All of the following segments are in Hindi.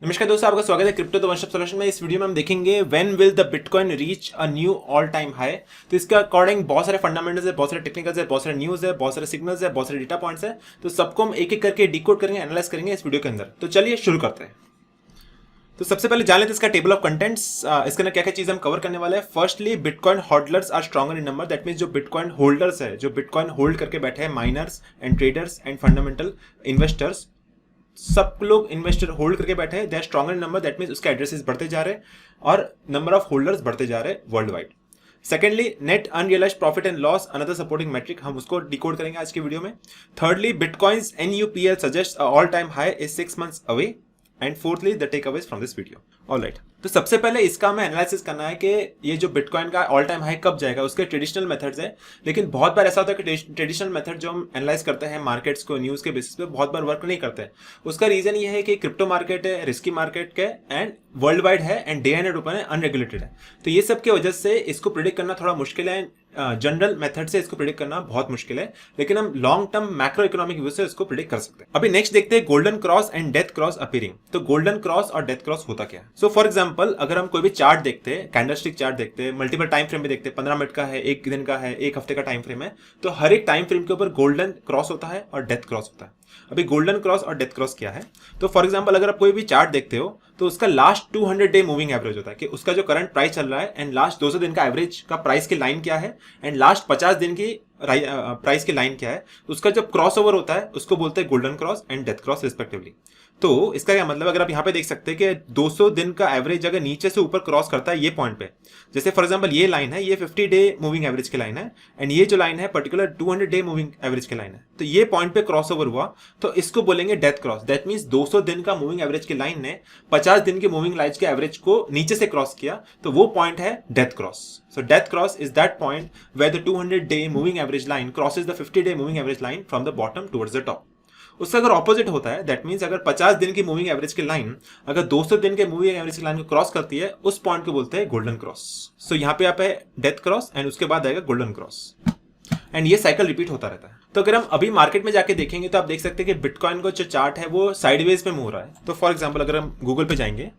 नमस्कार दोस्तों, आपका स्वागत है crypto the one stop solution में। इस वीडियो में हम देखेंगे when will the bitcoin reach a knew all time high. तो इसके अकॉर्डिंग बहुत सारे फंडामेंटल्स है, बहुत सारे टेक्निकल्स है, बहुत सारे न्यूज है, बहुत सारे सिग्नल्स है, बहुत सारे डेटा पॉइंट्स है। तो सबको हम एक एक करके डिकोड करेंगे, एनालाइज करेंगे इस वीडियो के अंदर। तो चलिए शुरू करते हैं। तो सबसे पहले जान लेते हैं इसका टेबल ऑफ कंटेंट्स। इसके अंदर क्या क्या चीज हम कवर करने वाले हैं। Firstly, bitcoin holders are stronger in number. That means जो बिटकॉइन होल्डर्स है, जो बिटकॉइन होल्ड करके बैठे हैं, miners and traders and fundamental investors, सब लोग इन्वेस्टर होल्ड करके बैठे हैं। They are stronger in number. That means उसके एड्रेसेस बढ़ते जा रहे हैं और नंबर ऑफ होल्डर्स बढ़ते जा रहे हैं world wide. Secondly, net unrealised profit and loss, another supporting metric, हम उसको डिकोड करेंगे आज की वीडियो में। Thirdly, bitcoin's NUPL suggest all time high is 6 months away. And fourthly, the take aways from this video. Alright, तो सबसे पहले इसका हमें एनालिसिस करना है कि ये जो बिटकॉइन का ऑल टाइम हाई कब जाएगा। उसके ट्रेडिशनल मेथड्स हैं, लेकिन बहुत बार ऐसा होता है कि ट्रेडिशनल मेथड जो हम एनालाइज करते हैं मार्केट्स को न्यूज के बेसिस पे, बहुत बार वर्क नहीं करते हैं। उसका रीजन ये है कि क्रिप्टो मार्केट है, रिस्की मार्केट के एंड वर्ल्ड वाइड है एंड डे एंड ओपन है, अनरेगुलेटेड है। तो ये सब की वजह से इसको प्रिडिक्ट करना थोड़ा मुश्किल है। जनरल मेथड से इसको प्रिडिक्ट करना बहुत मुश्किल है, लेकिन हम long term macro economic view से इसको प्रिडिक्ट कर सकते हैं। अभी नेक्स्ट देखते हैं golden cross and death cross appearing. तो गोल्डन क्रॉस और डेथ क्रॉस होता क्या है। सो फॉर एग्जांपल, अगर हम कोई भी चार्ट देखते हैं, कैंडलस्टिक चार्ट देखते हैं, मल्टीपल टाइम फ्रेम में देखते हैं, 15 मिनट का है, एक दिन का है, एक हफ्ते का टाइम फ्रेम है, तो हर एक टाइम फ्रेम के ऊपर गोल्डन क्रॉस होता है और डेथ क्रॉस होता है। अभी गोल्डन क्रॉस और डेथ क्रॉस क्या है। तो फॉर एग्जांपल, अगर आप कोई भी चार्ट देखते हो तो उसका लास्ट 200 डे मूविंग एवरेज होता है कि उसका जो करंट प्राइस चल रहा है एंड लास्ट 200 दिन का एवरेज का प्राइस की लाइन क्या है एंड लास्ट 50 दिन की प्राइस की लाइन क्या है। उसका जब क्रॉस ओवर होता है उसको बोलते हैं golden cross and death cross respectively. तो इसका क्या मतलब, अगर आप यहाँ पे देख सकते हैं कि 200 दिन का एवरेज अगर नीचे से ऊपर क्रॉस करता है ये पॉइंट पे, जैसे फॉर एग्जांपल ये लाइन है, ये 50 डे मूविंग एवरेज की लाइन है एंड ये जो लाइन है पर्टिकुलर 200 डे मूविंग एवरेज की लाइन है, तो ये पॉइंट पे क्रॉस ओवर हुआ तो इसको बोलेंगे डेथ क्रॉस। दैट मींस 200 दिन का मूविंग एवरेज की लाइन ने 50 दिन की मूविंग लाइन के एवरेज को नीचे से क्रॉस किया, तो वो पॉइंट है death cross. So death cross is that point where the 200-day moving average line crosses the 50-day moving average line from the bottom towards the top. उसका अगर ऑपोजिट होता है, दैट मींस अगर 50 दिन की मूविंग एवरेज की लाइन अगर 200 दिन के मूविंग एवरेज की लाइन को क्रॉस करती है, उस पॉइंट को बोलते हैं गोल्डन क्रॉस। सो यहाँ पे आप है डेथ क्रॉस एंड उसके बाद आएगा गोल्डन क्रॉस एंड ये साइकिल रिपीट होता रहता है। तो अगर हम अभी मार्केट में जाके देखेंगे तो आप देख सकते हैं कि बिटकॉइन का जो चार्ट है वो साइडवेज में मूव हो रहा है। तो फॉर एग्जाम्पल, अगर हम गूगल पे जाएंगे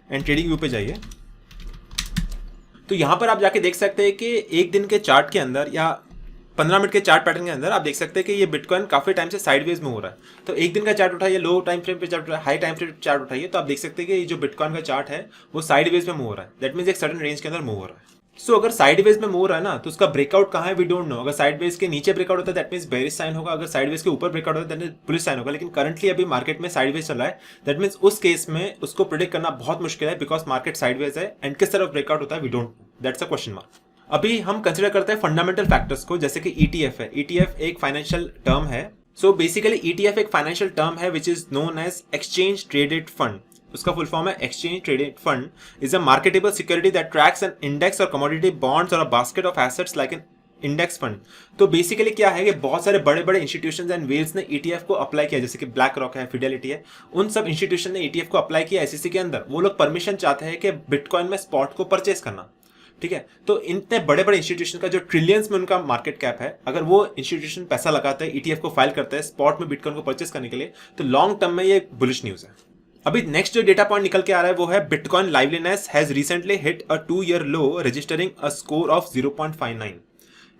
एंड ट्रेडिंग व्यू पे जाइए तो यहां पर आप जाके देख सकते हैं कि एक दिन के चार्ट के अंदर या 15 मिनट के चार्ट पैटर्न के अंदर आप देख सकते हैं कि ये बिटकॉइन काफी टाइम से साइडवेज में हो रहा है। तो एक दिन का चार्ट उठाइए, लो टाइम फ्रेम पे चार्ट उठाइए, हाई टाइम फ्रेम चार्ट उठाइए, तो आप देख सकते हैं कि ये जो बिटकॉइन का चार्ट है वो साइडवेज में मूव हो रहा है। दैट मींस एक सर्टेन रेंज के अंदर मूव हो रहा है। सो अगर साइडवेज में मूव रहा है ना, तो उसका ब्रेकआउट कहाँ है वी डोंट नो। अगर साइडवेज के नीचे ब्रेकआउट होता है दैट मींस बेरिश साइन होगा, अगर साइडवेज के ऊपर ब्रेकआउट होता है दैट बुलिश साइन होगा। लेकिन करंटली अभी मार्केट में साइडवेज चल रहा है, दैट मींस उस केस में उसको प्रेडिक्ट करना बहुत मुश्किल है बिकॉज मार्केट साइडवेज है एंड किस तरफ ब्रेकआउट होता है we don't know, that's a question mark. अभी हम कंसिडर करते हैं फंडामेंटल फैक्टर्स को, जैसे कि ETF है। ETF एक फाइनेंशियल टर्म है। सो बेसिकली ETF एक फाइनेंशियल टर्म है which is known as exchange traded fund. उसका फुल फॉर्म है exchange traded fund is a marketable security that tracks an index or commodity bonds or a basket of assets like an index fund. तो बेसिकली क्या है कि बहुत सारे बड़े बड़े इंस्टीट्यूशंस एंड वेल्स ने ETF को अप्लाई किया, जैसे कि ब्लैक रॉक है, फिडेलिटी है, उन सब इंस्टीट्यूशन ने ETF को अप्लाई किया SEC के अंदर। वो लोग परमिशन चाहते हैं कि बिटकॉइन में स्पॉट को परचेस करना, ठीक है। तो इतने बड़े बड़े इंस्टीट्यूशन का जो ट्रिलियंस में उनका मार्केट कैप है, अगर वो इंस्टीट्यूशन पैसा लगाते हैं, ETF को फाइल करते हैं स्पॉट में बिटकॉइन को परचेस करने के लिए, तो लॉन्ग टर्म में ये बुलिश न्यूज है। अभी नेक्स्ट जो डेटा पॉइंट निकल के आ रहा है वो है bitcoin liveliness has recently hit a 2-year low registering a score of 0.59।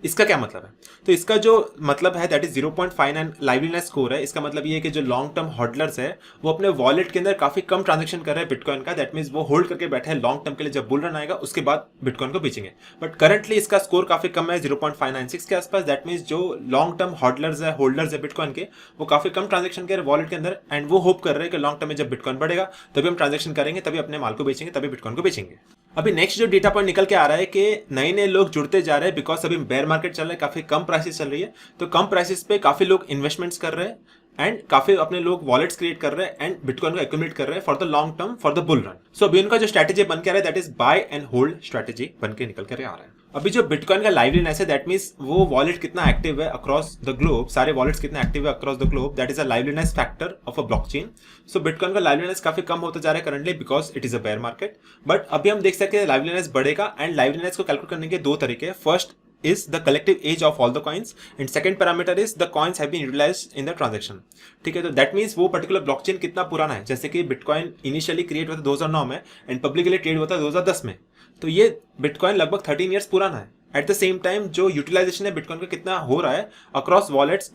इसका क्या मतलब है। तो इसका जो मतलब है दैट इज 0.59 लाइवलीनेस स्कोर है। इसका मतलब ये है कि जो लॉन्ग टर्म होल्डर्स है वो अपने वॉलेट के अंदर काफी कम ट्रांजेक्शन कर रहे हैं बिटकॉइन का। दैट मींस वो होल्ड करके बैठे हैं लॉन्ग टर्म के लिए, जब बुल रन आएगा उसके बाद बिटकॉइन को बेचेंगे। बट करंटली इसका स्कोर काफी कम है, 0.596 के आसपास। दैट मींस जो लॉन्ग टर्म होल्डर्स है बिटकॉइन के, वो काफी कम ट्रांजेक्शन कर रहे हैं वॉलेट के अंदर एंड वो होप कर रहे हैं कि लॉन्ग टर्म में जब बिटकॉइन बढ़ेगा तभी हम ट्रांजेक्शन करेंगे, तभी अपने माल को बेचेंगे, तभी बिटकॉइन को बेचेंगे। अभी नेक्स्ट जो डेटा पॉइंट निकल के आ रहा है कि नए नए लोग जुड़ते जा रहे हैं बिकॉज अभी बेयर मार्केट चल रहा है, काफी कम प्राइसेस चल रही है, तो कम प्राइसेस पे काफी लोग इन्वेस्टमेंट्स कर रहे हैं एंड काफी अपने लोग वॉलेट्स क्रिएट कर रहे हैं एंड बिटकॉइन को एक्यूमुलेट कर रहे हैं for the long term, for the bull run. So अभी उनका जो स्ट्रेटेजी बन के आ रहा है that is buy and hold strategy बन के निकल कर आ रहा है। अभी जो बिटकॉइन का लाइवलीनेस है दैट मींस वो वॉलेट कितना एक्टिव है अक्रॉस द ग्लोब, सारे वॉलेट्स कितना एक्टिव है across the globe, that is a liveliness factor of a blockchain. So bitcoin का लाइवलीनेस काफी कम होता जा रहा है currently because it is a bear market. But अभी हम देख सकते हैं लाइवलीनेस बढ़ेगा एंड लाइवलीनेस को कैलकुलेट करने के दो तरीके हैं। First is the collective age of all the coins and second parameter is the coins have been utilized in the transaction. ठीक है, तो that means वो particular blockchain कितना पुराना है. जैसे कि बिटकॉइन इनिशियली क्रिएट हुआ था 2009 में एंड पब्लिकली ट्रेड हुआ था 2010 में, तो ये बिटकॉइन लगभग 13 ईयर्स पुराना है. एट द सेम टाइम जो यूटिलाइजेशन है बिटकॉइन का कितना हो रहा है across wallets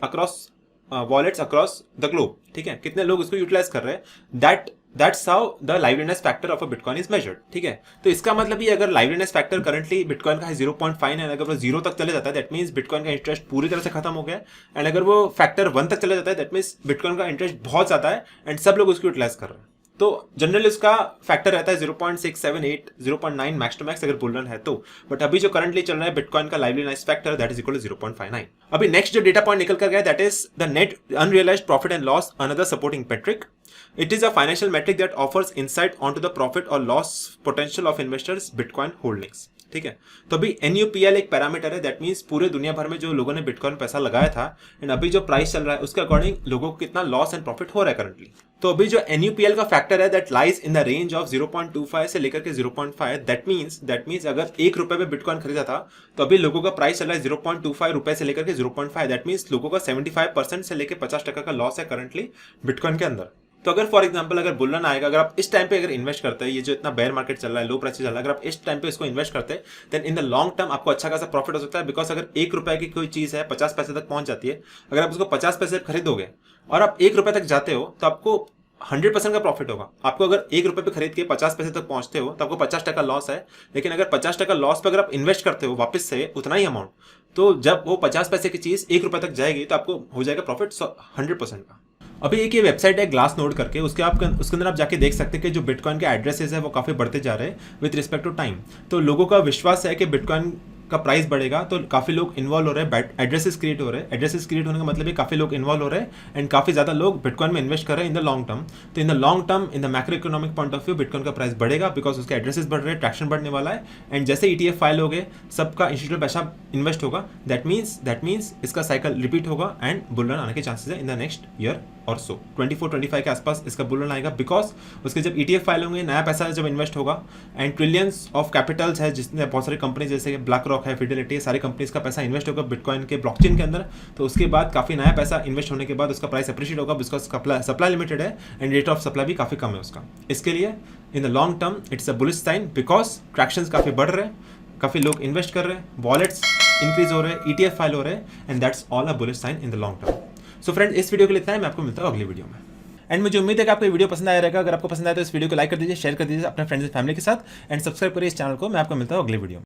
across the globe. ठीक है, कितने लोग उसको यूटिलाइज कर रहे हैं, that's how the liveliness factor of a bitcoin is measured. ठीक है, तो इसका मतलब ये अगर लाइवलीनेस फैक्टर करंटली बिटकॉइन का है 0.5 है, अगर वो 0 तक चले जाता है दैट मीन्स बिटकॉइन का इंटरेस्ट पूरी तरह से खत्म हो गया. एंड अगर वो फैक्टर 1 तक चले जाता है दैट मीन्स बिटकॉइन का इंटरेस्ट बहुत ज्यादा है एंड सब लोग उसको यूटिलाइज कर रहे हैं. तो जनरली उसका फैक्टर रहता है 0.678 0.9 मैक्स टू मैक्स अगर बुल रन है तो. बट अभी जो करंटली चल रहा है बिटकॉइन का liveliness factor that is equal to 0.59. अभी नेक्स्ट जो डेटा पॉइंट निकल कर गया that is the net unrealised profit and loss, another supporting metric. It is a financial metric that offers insight onto the profit or loss potential of investors' Bitcoin holdings. ठीक है, तो अभी NUPL एक पैरामीटर है दैट मीन्स पूरे दुनिया भर में जो लोगों ने बिटकॉइन पैसा लगाया था एंड अभी जो प्राइस चल रहा है उसके अकॉर्डिंग लोगों को कितना लॉस एंड प्रॉफिट हो रहा है करंटली. तो अभी जो NUPL का फैक्टर है that lies in the range of 0.25 से लेकर के 0.5. दैट मीन्स अगर 1 रुपए पे बिटकॉइन खरीदा था तो अभी लोगों का प्राइस चल रहा है 0.25 रुपए से लेकर के 0.5. दैट मीन्स लोगों का 75% से लेकर 50% का लॉस है करंटली बिटकॉइन के अंदर. तो अगर फॉर एग्जांपल अगर बुल रन आएगा, अगर आप इस टाइम पे अगर इन्वेस्ट करते हैं, ये जो इतना बेयर मार्केट चल रहा है, लो प्राइस चल रहा है, अगर आप इस टाइम पे इसको इन्वेस्ट करते हैं then in the long term आपको अच्छा खासा प्रॉफिट हो सकता है. बिकॉज अगर 1 रुपए की कोई चीज है 50 पैसे तक पहुंच जाती है, अगर आप उसको 50 पैसे खरीदोगे और आप 1 रुपए तक जाते हो तो आपको 100% का प्रॉफिट होगा. आपको अगर 1 रुपए पे खरीद के 50 पैसे तक पहुंचते हो तो आपको 50% लॉस है. लेकिन अगर 50% लॉस पे अगर आप इन्वेस्ट करते हो वापस से उतना ही अमाउंट, तो जब वो 50 पैसे की चीज 1 रुपए तक जाएगी तो आपको हो जाएगा प्रॉफिट 100% का. अभी एक ये वेबसाइट है ग्लास नोड करके, उसके अंदर आप जाके देख सकते हैं कि जो बिटकॉइन के एड्रेसेस है वो काफ़ी बढ़ते जा रहे हैं विद रिस्पेक्ट टू टाइम. तो लोगों का विश्वास है कि बिटकॉइन का प्राइस बढ़ेगा तो काफ़ी लोग इन्वॉल्व हो रहे हैं, एड्रेसेस क्रिएट हो रहे हैं. एड्रेसेस क्रिएट होने का मतलब है काफ़ी लोग इन्वॉल्व हो रहे हैं एंड काफ़ी ज़्यादा लोग बिटकॉइन में इन्वेस्ट कर रहे हैं इन द लॉन्ग टर्म. तो in the long term in the macro economic point of view bitcoin का प्राइस बढ़ेगा बिकॉज उसके एड्रेसेस बढ़ रहे हैं, ट्रैक्शन बढ़ने वाला है. एंड जैसे ETF फाइल हो गए सबका इंस्टीट्यूशनल पैसा इन्वेस्ट होगा, दैट मीन्स इसका साइकिल रिपीट होगा एंड बुल रन आने के चांसेस है इन द नेक्स्ट ईयर और सो 24-25 के आसपास इसका बुल रन आएगा. बिकॉज उसके जब ETF फाइल होंगे, नया पैसा जब इन्वेस्ट होगा एंड ट्रिलियंस ऑफ कैपिटल्स है जिसमें बहुत सारी कंपनी जैसे ब्लैक रॉक है, फिडेलिटी, सारी कंपनीज का पैसा इन्वेस्ट होगा बिटकॉइन के ब्लॉकचेन के अंदर. तो उसके बाद काफ़ी नया पैसा इन्वेस्ट होने के बाद उसका प्राइस अप्रिशिएट होगा बिकॉज सप्लाई लिमिटेड है एंड रेट ऑफ सप्लाई भी काफ़ी कम है उसका. इसके लिए in the long term it's a bullish sign because transactions काफ़ी बढ़ रहे हैं, काफ़ी लोग इन्वेस्ट कर रहे हैं, वॉलेट्स इंक्रीज हो रहे हैं, ETF फाइल हो रहे हैं and that's all a bullish sign in the long term. So friend इस वीडियो के लिए इतना है, मैं आपको मिलता हूँ अगली वीडियो में. एंड मुझे उम्मीद है कि आपको ये वीडियो पसंद आया रहेगा. अगर आपको पसंद आया तो इस वीडियो को लाइक कर दीजिए, शेयर कर दीजिए अपने फ्रेंड्स एंड फैमिली के साथ एंड सब्सक्राइब करिए इस चैनल को. मैं आपको मिलता हूँ अगली वीडियो में.